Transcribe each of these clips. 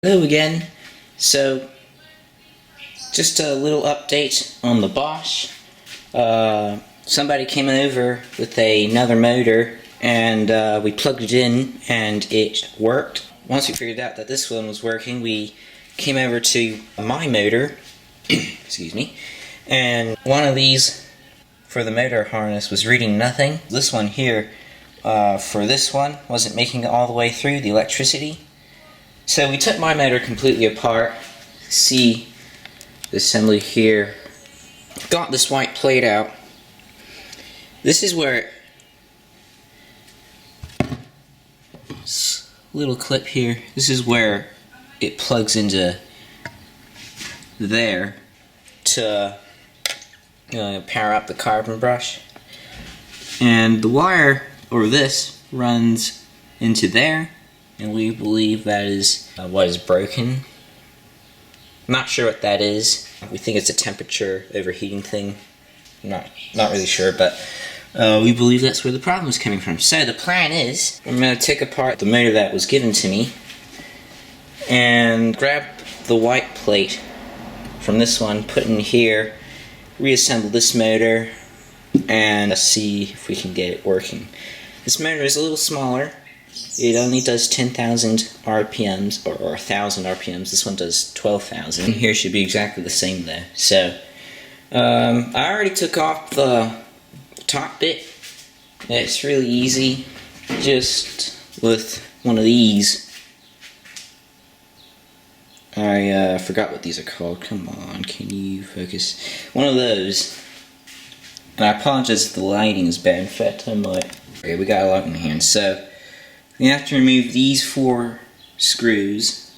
Hello again. So, just a little update on the Bosch. Somebody came over with another motor and we plugged it in and it worked. Once we figured out that this one was working, we came over to my motor, excuse me, and one of these for the motor harness was reading nothing. This one here, for this one, wasn't making it all the way through, the electricity. So we took my motor completely apart. See the assembly here. Got this white plate out. This is where this little clip here. This is where it plugs into there to power up the carbon brush. And the wire, or this, runs into there. And we believe that is what is broken. Not sure what that is. We think it's a temperature overheating thing. Not really sure, but we believe that's where the problem is coming from. So the plan is, I'm going to take apart the motor that was given to me and grab the white plate from this one, put in here, reassemble this motor, and see if we can get it working. This motor is a little smaller. It only does 10,000 RPMs, or 1,000 RPMs. This one does 12,000. Here should be exactly the same though. So, I already took off the top bit. It's really easy, just with one of these. I forgot what these are called. Come on, can you focus? One of those. And I apologize if the lighting is bad. In fact, I might. Okay, we got a lot in hand. So, we have to remove these 4 screws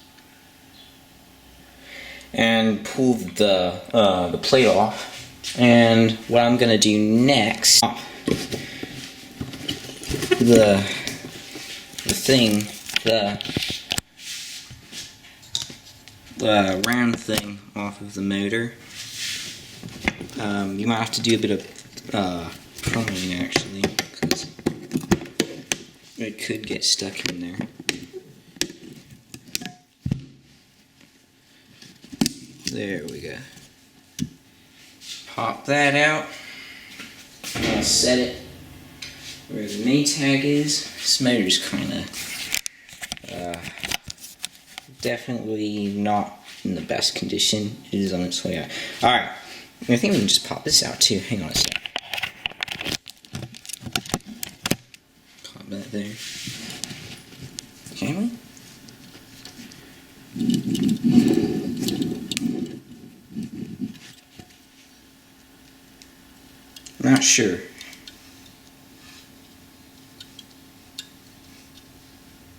and pull the plate off. And what I'm gonna do next, the round thing off of the motor. You might have to do a bit of prying actually, because it could get stuck in there. There we go. Pop that out. I'll set it where the Maytag is. This motor's kinda definitely not in the best condition. It is on its way out. Alright, I think we can just pop this out too. Hang on a sec. Pop that there. Can we? Not sure.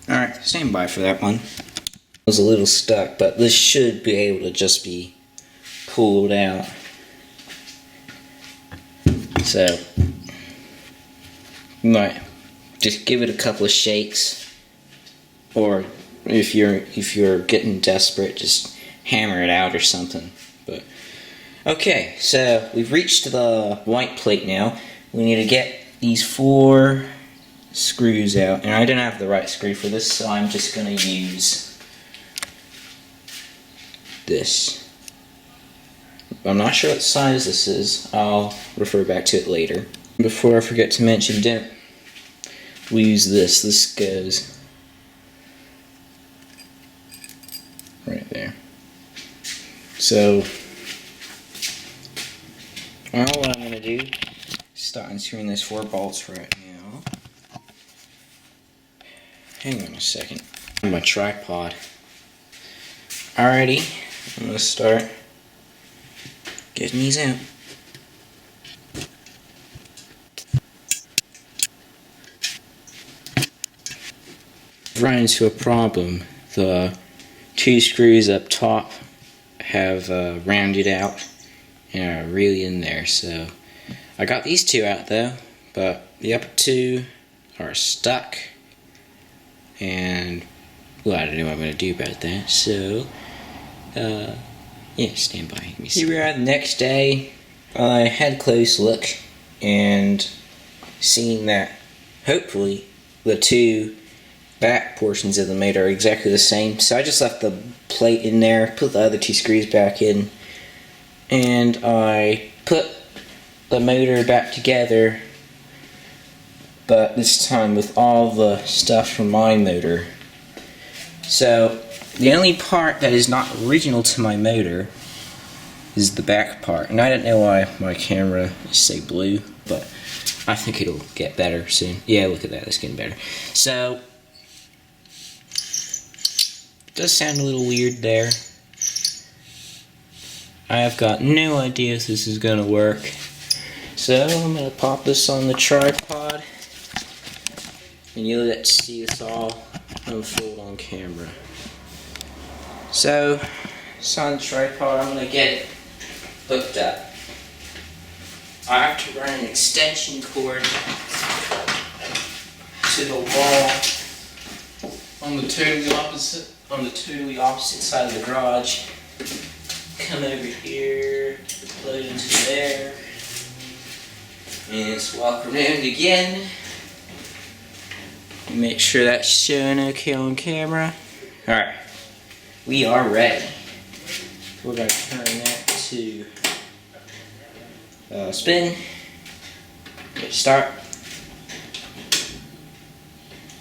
Alright, stand by for that one. It was a little stuck, but this should be able to just be pulled out. So, you might just give it a couple of shakes, or if you're getting desperate, just hammer it out or something. But okay, so we've reached the white plate now. We need to get these 4 screws out, and I didn't have the right screw for this, so I'm just going to use this. I'm not sure what size this is. I'll refer back to it later. Before I forget to mention, don't we use this. This goes right there. So, now what I'm going to do is start unscrewing those 4 bolts right now. Hang on a second. My tripod. Alrighty, I'm going to start getting these out. I've run into a problem. The 2 screws up top have rounded out and are really in there, so I got these 2 out though, but the upper 2 are stuck, and well, I don't know what I'm going to do about that, so yeah, stand by. Here we are the next day. I had a close look and seen that hopefully the 2 back portions of the motor are exactly the same. So I just left the plate in there, put the other two screws back in, and I put the motor back together, but this time with all the stuff from my motor. So the only part that is not original to my motor is the back part. And I don't know why my camera is so blue, but I think it'll get better soon. Yeah, look at that, it's getting better. So, it does sound a little weird there. I have got no idea if this is gonna work. So, I'm gonna pop this on the tripod, and you'll get to see this all unfold on camera. So, it's on the tripod, I'm gonna get it hooked up. I have to run an extension cord to the wall on the totally opposite side of the garage. Come over here, plug it into there, and it's walk around again. Make sure that's showing okay on camera. Alright, we are ready. We're going to turn that to spin. Hit start.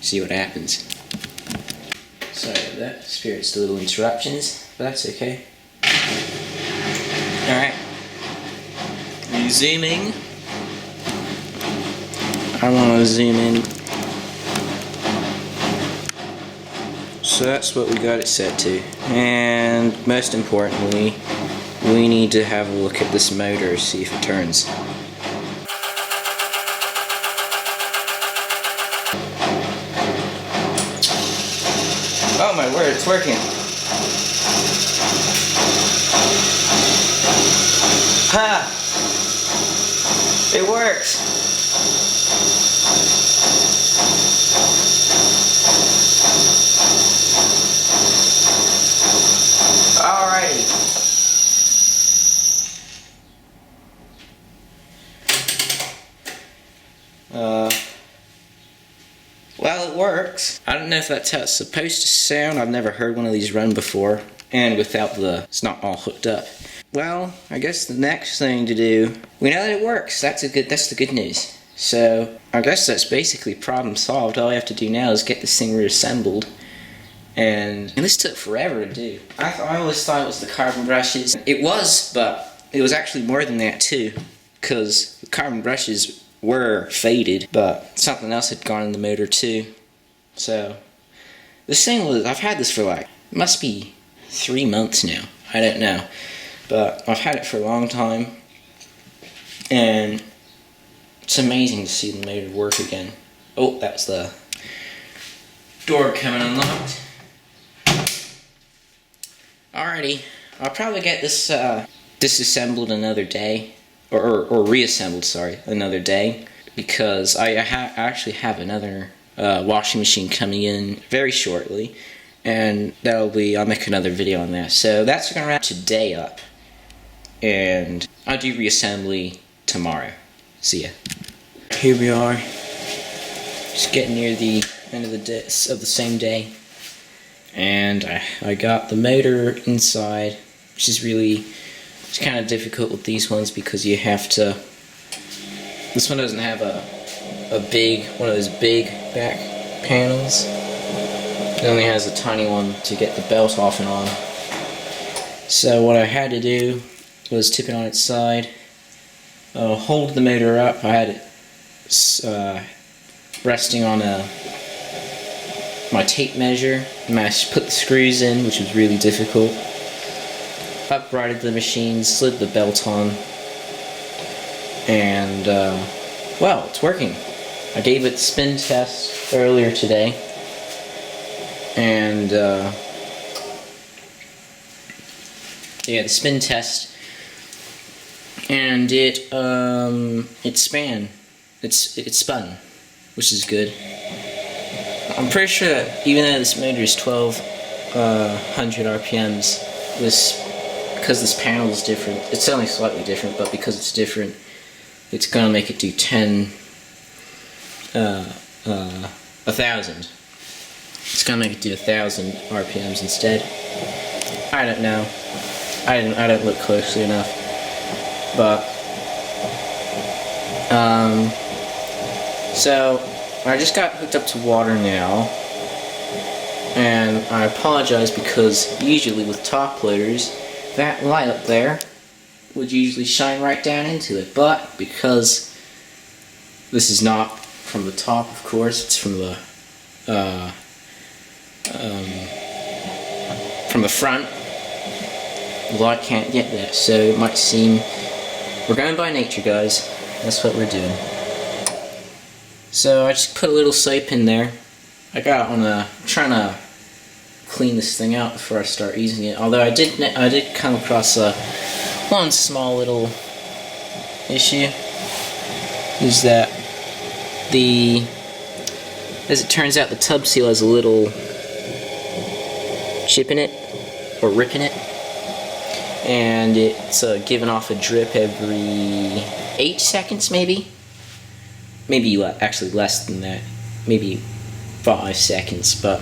See what happens. Sorry about that. Experienced a little interruptions, but that's okay. Alright. Resuming. I want to zoom in. So that's what we got it set to. And most importantly, we need to have a look at this motor, see if it turns. Oh my word, it's working. Ha! It works! Alrighty. Well, it works. I don't know if that's how it's supposed to sound. I've never heard one of these run before, and without it's not all hooked up. Well, I guess the next thing to do, we know that it works. That's the good news. So, I guess that's basically problem solved. All I have to do now is get this thing reassembled. And this took forever to do. I always thought it was the carbon brushes. It was, but it was actually more than that too, because the carbon brushes were faded, but something else had gone in the motor too. So, this thing was, I've had this for like, it must be 3 months now. I don't know. But I've had it for a long time, and it's amazing to see the motor work again. Oh, that's the door coming unlocked. Alrighty, I'll probably get this disassembled another day, or reassembled, sorry, another day, because I actually have another washing machine coming in very shortly, and I'll make another video on that. So that's gonna wrap today up, and I'll do reassembly tomorrow. See ya. Here we are, just getting near the end of the same day. And I got the motor inside, which is it's kind of difficult with these ones because you have to, this one doesn't have one of those big back panels. It only has a tiny one to get the belt off and on. So what I had to do was tip it on its side, hold the motor up. I had it resting on my tape measure. I put the screws in, which was really difficult. Uprighted the machine, slid the belt on, and well, it's working. I gave it the spin test earlier today, and yeah, the spin test, and it spun, which is good. I'm pretty sure that even though this motor is 1200 RPMs, because this panel is different, it's only slightly different, but because it's different, it's gonna make it do 10,000. It's gonna make it do 1,000 RPMs instead. I don't know. I don't look closely enough. But so I just got hooked up to water now, and I apologize because usually with top loaders, that light up there would usually shine right down into it, but because this is not from the top, of course, it's from the front, the light can't get there, so it might seem we're going by nature, guys. That's what we're doing. So I just put a little soap in there. I'm trying to clean this thing out before I start using it. Although I did come across one small little issue, is that as it turns out, the tub seal has a little chip in it, or rip in it, and it's giving off a drip every 8 seconds, maybe actually less than that, maybe 5 seconds, but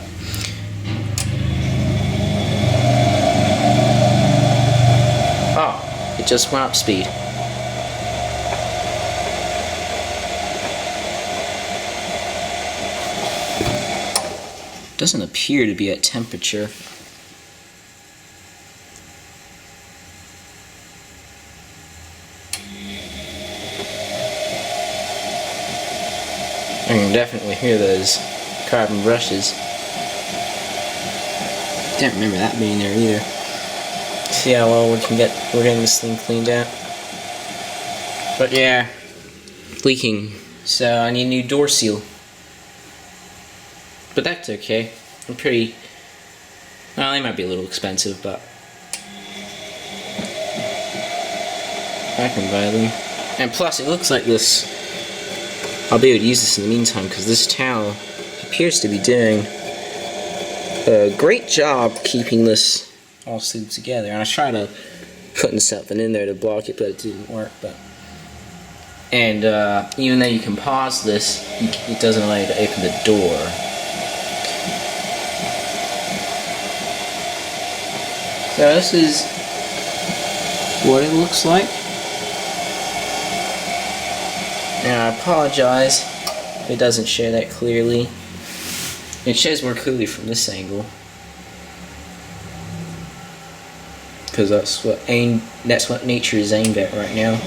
oh, it just went up speed. Doesn't appear to be at temperature. I can definitely hear those carbon brushes. Can't remember that being there either. See how well we're getting this thing cleaned out. But yeah, leaking. So I need a new door seal. But that's okay. Well, they might be a little expensive, but I can buy them. And plus, it looks like I'll be able to use this in the meantime, because this towel appears to be doing a great job keeping this all sealed together. And I tried putting something in there to block it, but it didn't work. And even though you can pause this, it doesn't allow you to open the door. So this is what it looks like. And I apologize if it doesn't show that clearly. It shows more clearly from this angle, because that's what nature is aimed at right now.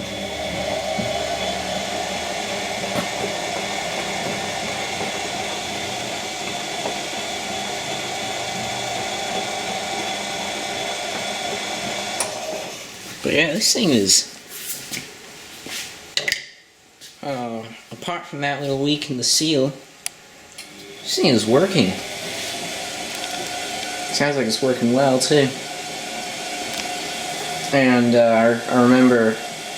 But yeah, this thing is, apart from that little leak in the seal, this thing is working. Sounds like it's working well too. And I remember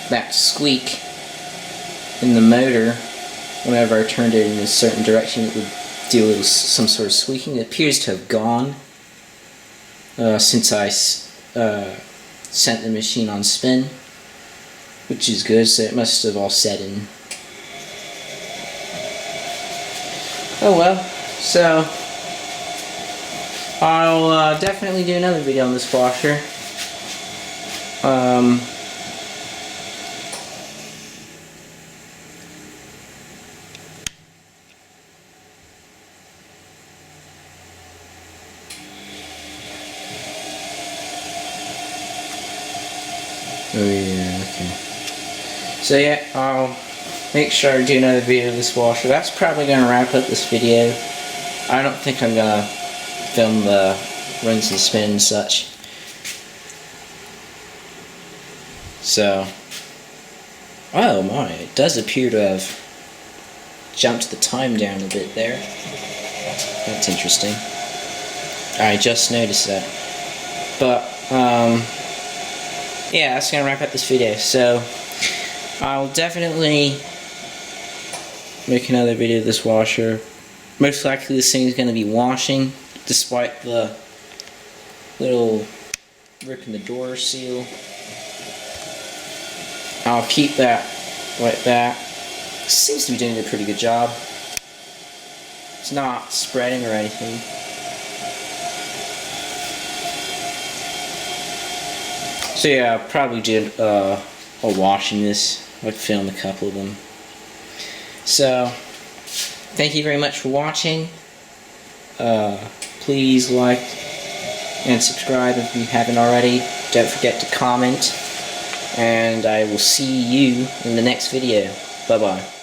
that squeak in the motor. Whenever I turned it in a certain direction, it would do some sort of squeaking. It appears to have gone since I sent the machine on spin, which is good, so it must have all set in. Oh well, so I'll definitely do another video on this washer. Oh yeah, okay. So yeah, I'll make sure I do another video of this washer. That's probably going to wrap up this video. I don't think I'm going to film the runs and spin and such. So, oh my, it does appear to have jumped the time down a bit there. That's interesting. I just noticed that. But, yeah, that's going to wrap up this video. So, I'll definitely make another video of this washer. Most likely this thing is going to be washing, despite the little rip in the door seal. I'll keep that like that. Seems to be doing a pretty good job. It's not spreading or anything. So yeah, I'll probably do a washing this. I'd film a couple of them. So, thank you very much for watching. Please like and subscribe if you haven't already. Don't forget to comment. And I will see you in the next video. Bye-bye.